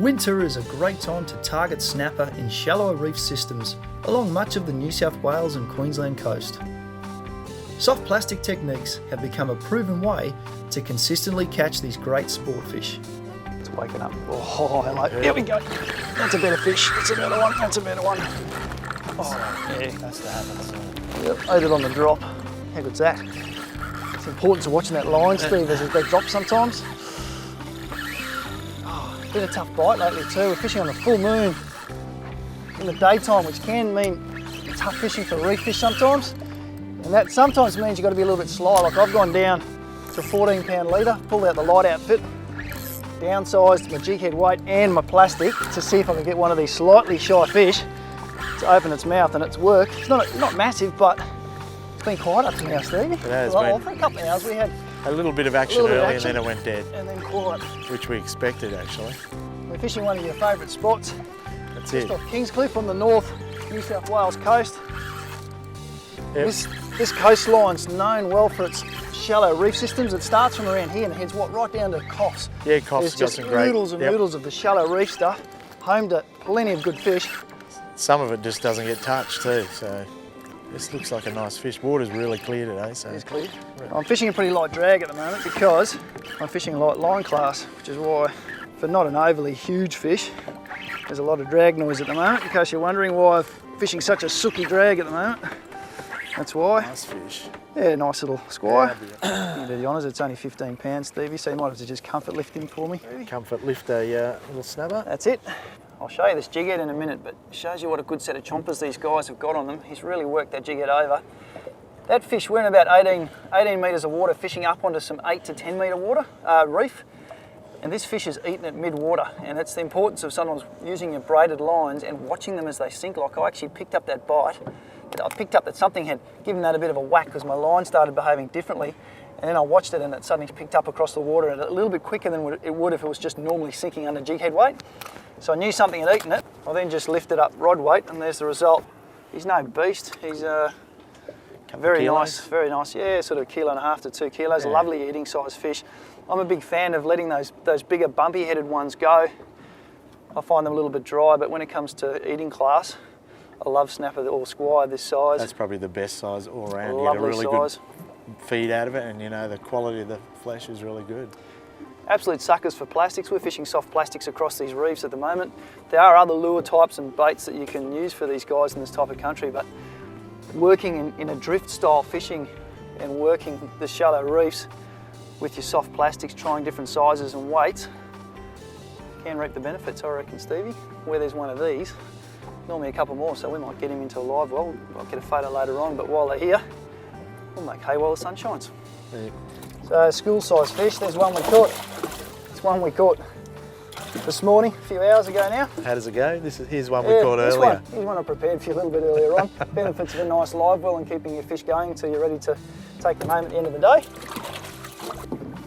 Winter is a great time to target snapper in shallower reef systems along much of the New South Wales and Queensland coast. Soft plastic techniques have become a proven way to consistently catch these great sport fish. It's waking up. Oh, hello. Here we go. That's a better fish. That's a better one. That's a better one. Oh, yeah. That's the happen. Yep, ate it on the drop. How good's that? It's important to watching that line, Steve, as they drop sometimes. Been a tough bite lately too. We're fishing on the full moon in the daytime, which can mean tough fishing for reef fish sometimes. And that sometimes means you've got to be a little bit sly. Like I've gone down to a 14-pound leader, pulled out the light outfit, downsized my jig head weight and my plastic to see if I can get one of these slightly shy fish to open its mouth, and it's worked. It's not massive, but it's been quiet up to now, Stevie. It has been. For a couple of hours we had a little bit of action early and then it went dead. And then quiet. Which we expected, actually. We're fishing one of your favourite spots. That's just it. off Kingscliff on the north New South Wales coast. Yep. This coastline's known well for its shallow reef systems. It starts from around here and heads right down to Coffs. Yeah, Coffs got some great. There's just noodles of the shallow reef stuff, home to plenty of good fish. Some of it just doesn't get touched too, so this looks like a nice fish. Water's really clear today, so. It's clear. I'm fishing a pretty light drag at the moment because I'm fishing a light line class, which is why, for not an overly huge fish, there's a lot of drag noise at the moment. In case you're wondering why I'm fishing such a sooky drag at the moment, that's why. Nice fish. Yeah, nice little squire. Yeah, you do the honours, it's only 15 pounds, Stevie, so you might have to just comfort lift him for me. Comfort lift a little snapper. That's it. I'll show you this jig head in a minute, but it shows you what a good set of chompers these guys have got on them. He's really worked that jig head over. That fish, we're in about 18 metres of water, fishing up onto some 8 to 10 metre water, reef. And this fish is eaten at mid-water, and it's the importance of sometimes using your braided lines and watching them as they sink. Like I actually picked up that bite, I picked up that something had given that a bit of a whack because my line started behaving differently, and then I watched it and it suddenly picked up across the water a little bit quicker than it would if it was just normally sinking under jig head weight. So I knew something had eaten it. I then just lifted up rod weight, and there's the result. He's no beast. He's very nice, yeah, sort of 1.5 to 2 kilos, yeah. A lovely eating size fish. I'm a big fan of letting those bigger bumpy headed ones go. I find them a little bit dry, but when it comes to eating class, I love snapper or squire this size. That's probably the best size all around. Lovely you get a really size. Good feed out of it, and you know the quality of the flesh is really good. Absolute suckers for plastics. We're fishing soft plastics across these reefs at the moment. There are other lure types and baits that you can use for these guys in this type of country, but working in a drift style fishing and working the shallow reefs with your soft plastics, trying different sizes and weights, can reap the benefits, I reckon, Stevie. Where there's one of these, normally a couple more, so we might get him into a live well. I'll get a photo later on, but while they're here, we'll make hay while the sun shines. Yeah. So school size fish, there's one we caught. It's one we caught this morning, a few hours ago now. How does it go? Here's one we caught earlier. Here's one I prepared for you a little bit earlier on. Benefits of a nice live well and keeping your fish going until you're ready to take them home at the end of the day.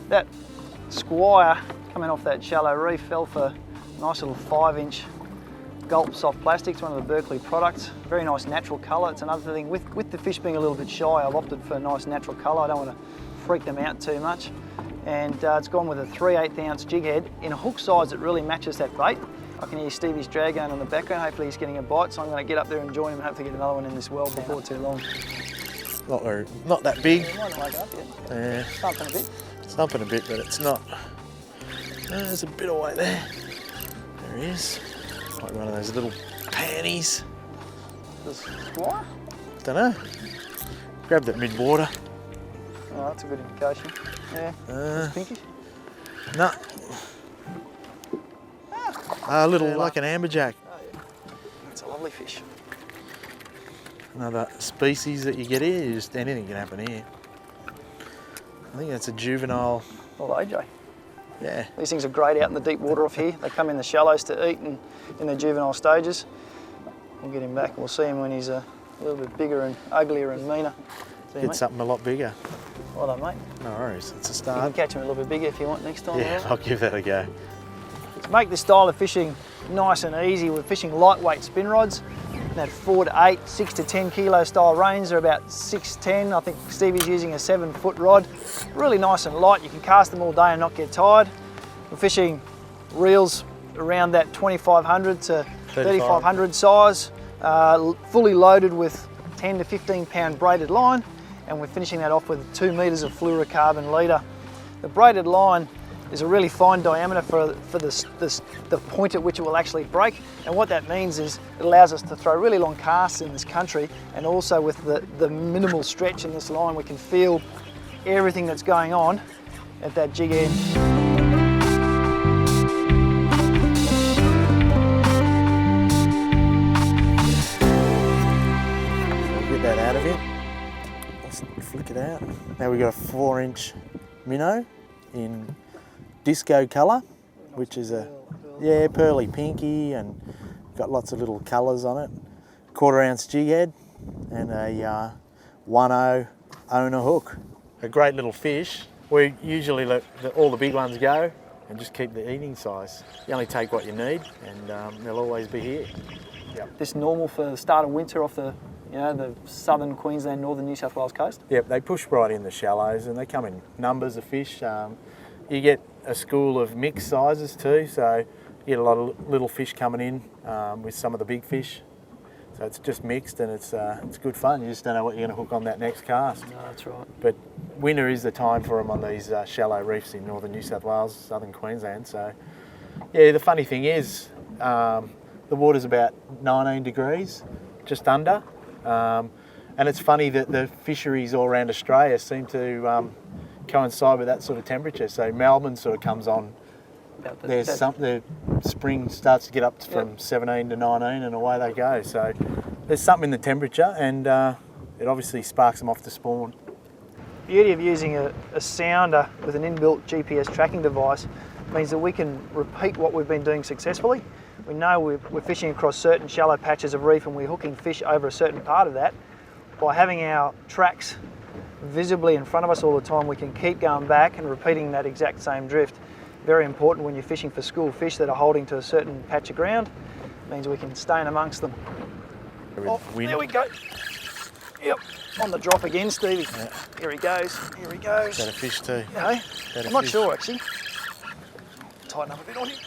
That squire coming off that shallow reef fell for a nice little 5-inch Gulp soft plastic. It's one of the Berkeley products. Very nice natural colour. It's another thing, with the fish being a little bit shy, I've opted for a nice natural colour. I don't want to freak them out too much. And it's gone with a 3/8 ounce jig head in a hook size that really matches that bait. I can hear Stevie's drag going on the background. Hopefully he's getting a bite, so I'm going to get up there and join him and hopefully get another one in this well before too long. Not that big. Yeah, might wake up yet. Yeah. Stumping a bit. Stumping a bit, but it's not. There's a bit of weight there. There he is. Like one of those little panties. The squire? Don't know. Grabbed it mid-water. Oh, that's a good indication. Yeah. Pinkish? No. A little like an amberjack. Oh, yeah. That's a lovely fish. Another species that you get here, just anything can happen here. I think that's a juvenile. Well, AJ. Yeah. These things are great out in the deep water off here. They come in the shallows to eat and in their juvenile stages. We'll get him back and we'll see him when he's a little bit bigger and uglier and meaner. Get something a lot bigger. Well done, mate. No worries, it's a You start. can catch him a little bit bigger if you want next time. Yeah, I'll give that a go. To make this style of fishing nice and easy, we're fishing lightweight spin rods. That 4 to 8, 6 to 10 kilo style range. They're about 6'10". I think Stevie's using a 7-foot rod. Really nice and light. You can cast them all day and not get tired. We're fishing reels around that 2500 to 3500 size, fully loaded with 10 to 15 pound braided line, and we're finishing that off with 2 meters of fluorocarbon leader. The braided line is a really fine diameter for the point at which it will actually break, and what that means is it allows us to throw really long casts in this country, and also with the minimal stretch in this line we can feel everything that's going on at that jig end. Get that out of it. Let's flick it out. Now we've got a 4-inch minnow in disco colour, which is a pearly pinky, and got lots of little colours on it. 1/4 ounce jig head and a 1/0 owner hook. A great little fish. We usually let all the big ones go and just keep the eating size. You only take what you need, and they'll always be here. Yep. This normal for the start of winter off the southern Queensland, northern New South Wales coast? Yep, they push right in the shallows, and they come in numbers of fish. You get a school of mixed sizes too, so you get a lot of little fish coming in with some of the big fish. So it's just mixed, and it's good fun. You just don't know what you're going to hook on that next cast. No, that's right. But winter is the time for them on these shallow reefs in northern New South Wales, southern Queensland. So yeah, the funny thing is the water's about 19 degrees, just under. And it's funny that the fisheries all around Australia seem to coincide with that sort of temperature. So Melbourne sort of comes on. The spring starts to get up from 17 to 19, and away they go. So there's something in the temperature, and it obviously sparks them off to spawn. The beauty of using a sounder with an inbuilt GPS tracking device means that we can repeat what we've been doing successfully. We know we're fishing across certain shallow patches of reef, and we're hooking fish over a certain part of that. By having our tracks visibly in front of us all the time, we can keep going back and repeating that exact same drift. Very important when you're fishing for school fish that are holding to a certain patch of ground. It means we can stay in amongst them. Oh, there we go. Yep, on the drop again, Stevie. Yeah. Here he goes, here he goes. Is that a fish too? Yeah, I'm not sure actually. Tighten up a bit on him.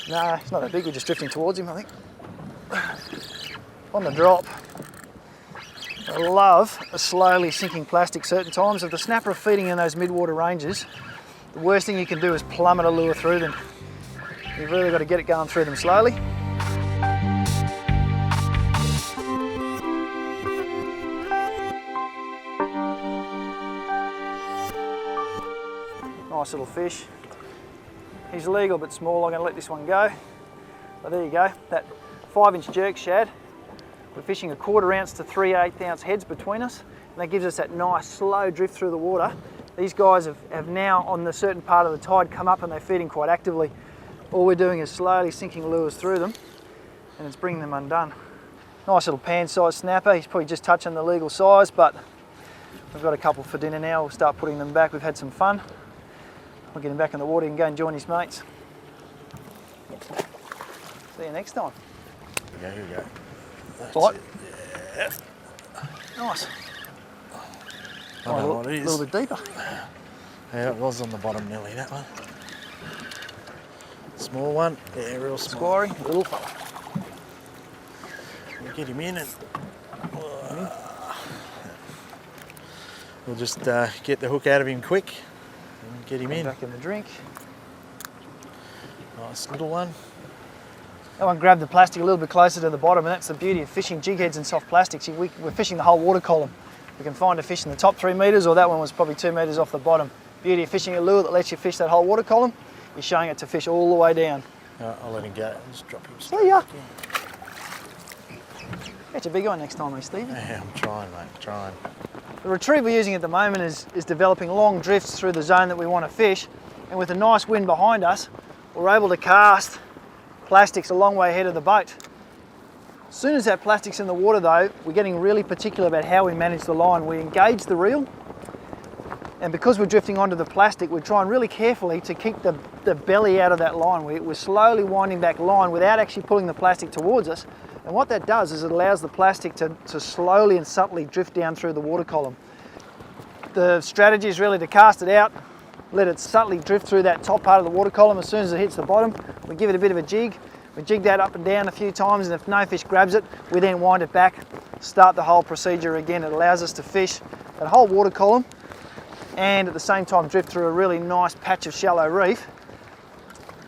No, it's not that big, we're just drifting towards him, I think. On the drop. I love a slowly sinking plastic certain times. If the snapper are feeding in those mid-water ranges, the worst thing you can do is plummet a lure through them. You've really got to get it going through them slowly. Nice little fish. He's legal but small, I'm going to let this one go. But there you go, that 5-inch jerk shad. We're fishing a 1/4 ounce to 3/8 ounce heads between us, and that gives us that nice slow drift through the water. These guys have now, on the certain part of the tide, come up and they're feeding quite actively. All we're doing is slowly sinking lures through them, and it's bringing them undone. Nice little pan-sized snapper. He's probably just touching the legal size, but we've got a couple for dinner now. We'll start putting them back. We've had some fun. We'll get him back in the water and go and join his mates. See you next time. Here we go. Bite. Yeah. Nice. I don't know what it is. A little bit deeper. Yeah, it was on the bottom nearly, that one. Small one. Yeah, real small. Squirry, little fella. We'll get him in and we'll just get the hook out of him quick and get him in. Back in the drink. Nice little one. That one grabbed the plastic a little bit closer to the bottom, and that's the beauty of fishing jig heads and soft plastics. We're fishing the whole water column. We can find a fish in the top 3 metres, or that one was probably 2 metres off the bottom. Beauty of fishing a lure that lets you fish that whole water column, you're showing it to fish all the way down. I'll let him go. Just drop him. See ya. Catch a big one next time, eh, Steve? Yeah, I'm trying, mate, trying. The retrieve we're using at the moment is developing long drifts through the zone that we want to fish, and with a nice wind behind us, we're able to cast plastics a long way ahead of the boat. As soon as that plastic's in the water though, we're getting really particular about how we manage the line. We engage the reel, and because we're drifting onto the plastic, we're trying really carefully to keep the belly out of that line. We're slowly winding back line without actually pulling the plastic towards us. And what that does is it allows the plastic to slowly and subtly drift down through the water column. The strategy is really to cast it out, let it subtly drift through that top part of the water column. As soon as it hits the bottom, we give it a bit of a jig. We jig that up and down a few times, and if no fish grabs it, we then wind it back, start the whole procedure again. It allows us to fish that whole water column and at the same time drift through a really nice patch of shallow reef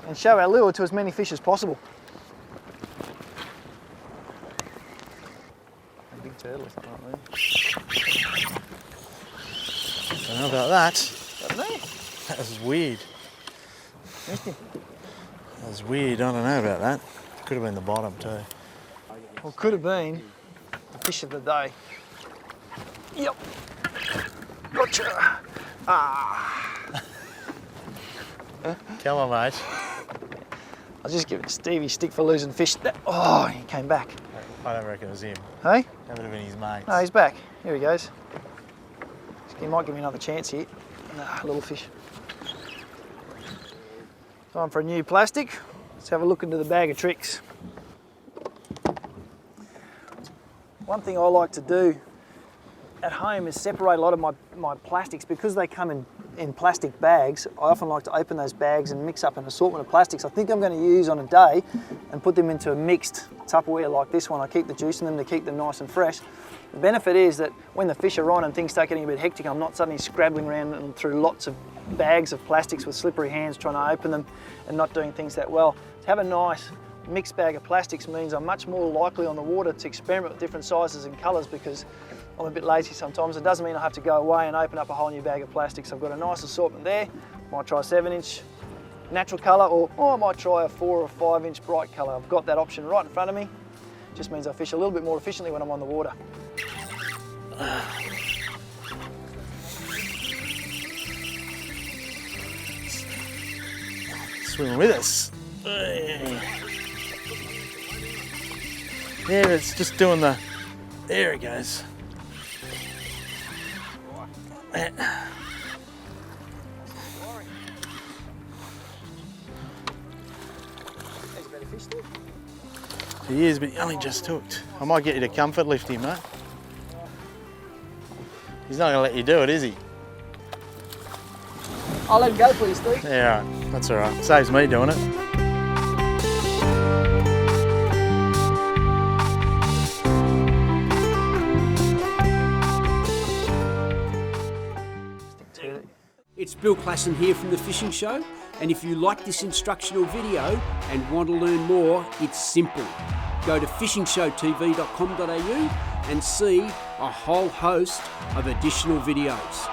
and show our lure to as many fish as possible. A big turtle or something like that. I don't know about that. I don't know. That was weird. That was weird. I don't know about that. Could have been the bottom too. Well, could have been the fish of the day. Yep. Gotcha. Ah. Come on, mate. I'll just give it Stevie stick for losing fish. Oh, he came back. I don't reckon it was him. Hey? That would have been his mates. No, he's back. Here he goes. He might give me another chance here. Nah, little fish. Time for a new plastic. Let's have a look into the bag of tricks. One thing I like to do at home is separate a lot of my plastics. Because they come in plastic bags, I often like to open those bags and mix up an assortment of plastics I think I'm going to use on a day and put them into a mixed Tupperware like this one. I keep the juice in them to keep them nice and fresh. The benefit is that when the fish are on and things start getting a bit hectic, I'm not suddenly scrabbling around through lots of bags of plastics with slippery hands trying to open them and not doing things that well. To have a nice mixed bag of plastics means I'm much more likely on the water to experiment with different sizes and colours because I'm a bit lazy sometimes. It doesn't mean I have to go away and open up a whole new bag of plastics. I've got a nice assortment there. Might try a 7-inch natural colour or I might try a 4 or 5-inch bright colour. I've got that option right in front of me. Just means I fish a little bit more efficiently when I'm on the water. Swimming with us. Yeah, it's just doing the... There it goes. He is, but he only just hooked. I might get you to comfort lift him, mate. He's not going to let you do it, is he? I'll let him go for you, Steve. Yeah, all right. That's all right. Saves me doing it. It's Bill Klassen here from The Fishing Show, and if you like this instructional video and want to learn more, it's simple. Go to fishingshowtv.com.au and see a whole host of additional videos.